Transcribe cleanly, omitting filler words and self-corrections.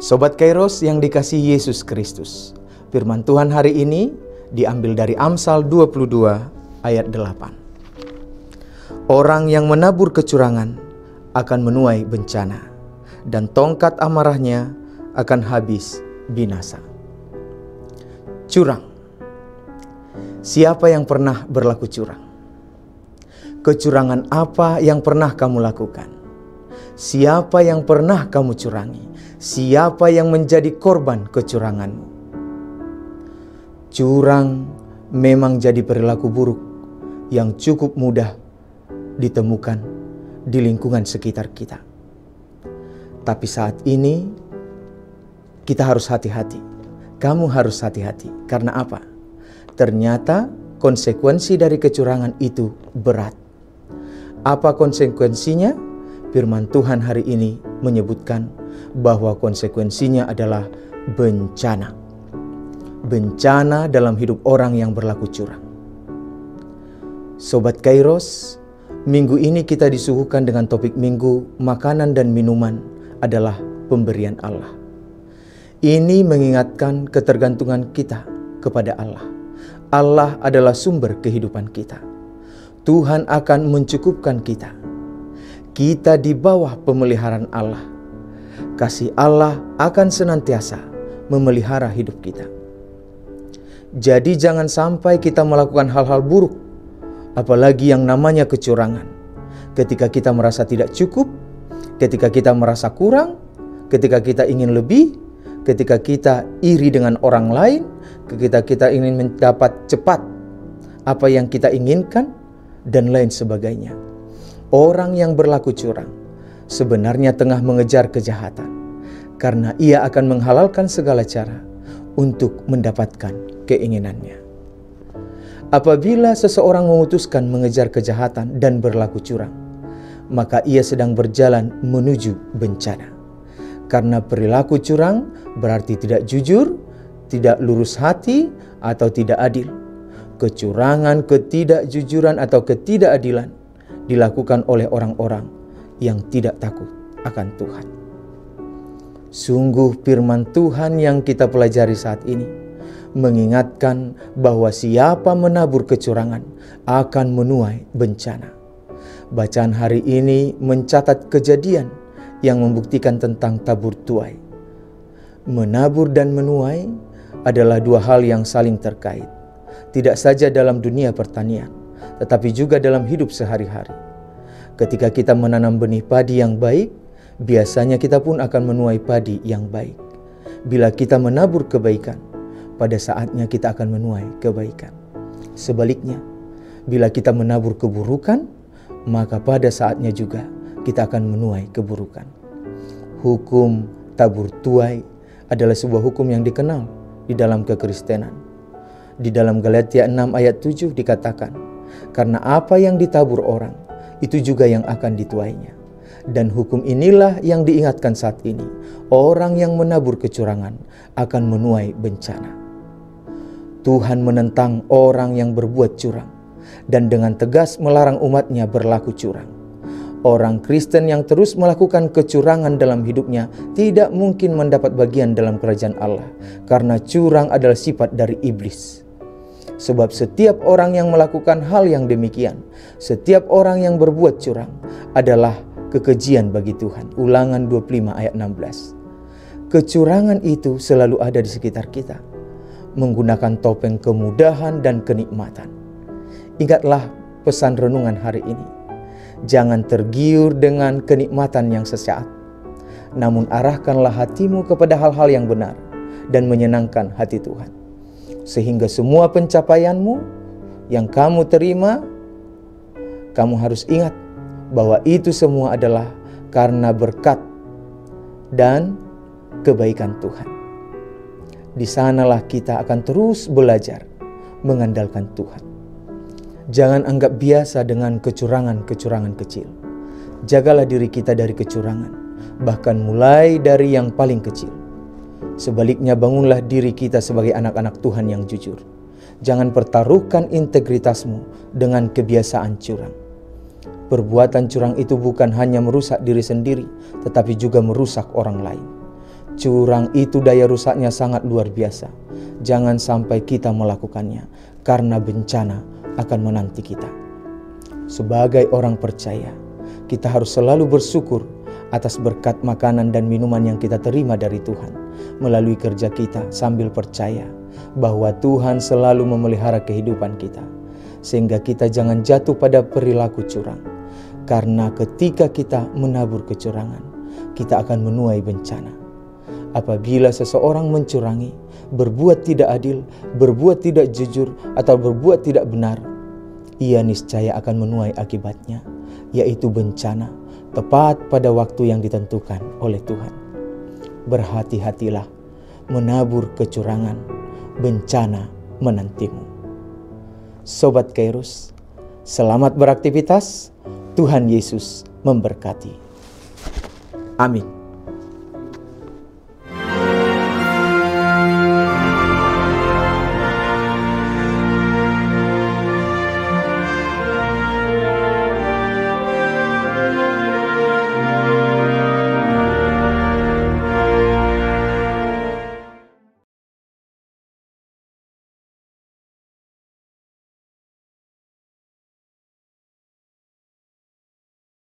Sobat Kairos yang dikasihi Yesus Kristus, firman Tuhan hari ini diambil dari Amsal 22 ayat 8. Orang yang menabur kecurangan akan menuai bencana, dan tongkat amarahnya akan habis binasa. Curang. Siapa yang pernah berlaku curang? Kecurangan apa yang pernah kamu lakukan? Siapa yang pernah kamu curangi? Siapa yang menjadi korban kecuranganmu? Curang memang jadi perilaku buruk yang cukup mudah ditemukan di lingkungan sekitar kita. Tapi saat ini kita harus hati-hati. Kamu harus hati-hati. Karena apa? Ternyata konsekuensi dari kecurangan itu berat. Apa konsekuensinya? Firman Tuhan hari ini menyebutkan bahwa konsekuensinya adalah bencana. Bencana dalam hidup orang yang berlaku curang. Sobat Kairos, minggu ini kita disuguhkan dengan topik minggu makanan dan minuman adalah pemberian Allah. Ini mengingatkan ketergantungan kita kepada Allah. Allah adalah sumber kehidupan kita. Tuhan akan mencukupkan kita. Kita di bawah pemeliharaan Allah. Kasih Allah akan senantiasa memelihara hidup kita. Jadi jangan sampai kita melakukan hal-hal buruk, apalagi yang namanya kecurangan. Ketika kita merasa tidak cukup, ketika kita merasa kurang, ketika kita ingin lebih, ketika kita iri dengan orang lain, ketika kita ingin mendapat cepat apa yang kita inginkan, dan lain sebagainya. Orang yang berlaku curang sebenarnya tengah mengejar kejahatan, karena ia akan menghalalkan segala cara untuk mendapatkan keinginannya. Apabila seseorang memutuskan mengejar kejahatan dan berlaku curang, maka ia sedang berjalan menuju bencana. Karena perilaku curang berarti tidak jujur, tidak lurus hati, atau tidak adil. Kecurangan, ketidakjujuran, atau ketidakadilan dilakukan oleh orang-orang yang tidak takut akan Tuhan. Sungguh firman Tuhan yang kita pelajari saat ini mengingatkan bahwa siapa menabur kecurangan akan menuai bencana. Bacaan hari ini mencatat kejadian yang membuktikan tentang tabur tuai. Menabur dan menuai adalah dua hal yang saling terkait. Tidak saja dalam dunia pertanian, tetapi juga dalam hidup sehari-hari. Ketika kita menanam benih padi yang baik, biasanya kita pun akan menuai padi yang baik. Bila kita menabur kebaikan, pada saatnya kita akan menuai kebaikan. Sebaliknya, bila kita menabur keburukan, maka pada saatnya juga kita akan menuai keburukan. Hukum tabur tuai adalah sebuah hukum yang dikenal di dalam kekristenan. Di dalam Galatia 6 ayat 7 dikatakan, karena apa yang ditabur orang, itu juga yang akan dituainya. Dan hukum inilah yang diingatkan saat ini. Orang yang menabur kecurangan akan menuai bencana. Tuhan menentang orang yang berbuat curang dan dengan tegas melarang umatnya berlaku curang. Orang Kristen yang terus melakukan kecurangan dalam hidupnya tidak mungkin mendapat bagian dalam kerajaan Allah, karena curang adalah sifat dari iblis. Sebab setiap orang yang melakukan hal yang demikian, setiap orang yang berbuat curang adalah kekejian bagi Tuhan. Ulangan 25 ayat 16. Kecurangan itu selalu ada di sekitar kita, menggunakan topeng kemudahan dan kenikmatan. Ingatlah pesan renungan hari ini. Jangan tergiur dengan kenikmatan yang sesaat, namun arahkanlah hatimu kepada hal-hal yang benar dan menyenangkan hati Tuhan. Sehingga semua pencapaianmu yang kamu terima, kamu harus ingat bahwa itu semua adalah karena berkat dan kebaikan Tuhan. Di sanalah kita akan terus belajar mengandalkan Tuhan. Jangan anggap biasa dengan kecurangan-kecurangan kecil. Jagalah diri kita dari kecurangan, bahkan mulai dari yang paling kecil. Sebaliknya, bangunlah diri kita sebagai anak-anak Tuhan yang jujur. Jangan pertaruhkan integritasmu dengan kebiasaan curang. Perbuatan curang itu bukan hanya merusak diri sendiri, tetapi juga merusak orang lain. Curang itu daya rusaknya sangat luar biasa. Jangan sampai kita melakukannya, karena bencana akan menanti kita. Sebagai orang percaya, kita harus selalu bersyukur atas berkat makanan dan minuman yang kita terima dari Tuhan melalui kerja kita, sambil percaya bahwa Tuhan selalu memelihara kehidupan kita, sehingga kita jangan jatuh pada perilaku curang. Karena ketika kita menabur kecurangan, kita akan menuai bencana. Apabila seseorang mencurangi, berbuat tidak adil, berbuat tidak jujur, atau berbuat tidak benar, ia niscaya akan menuai akibatnya, yaitu bencana, tepat pada waktu yang ditentukan oleh Tuhan. Berhati-hatilah menabur kecurangan, bencana menantimu. Sobat Kairos, selamat beraktivitas. Tuhan Yesus memberkati. Amin.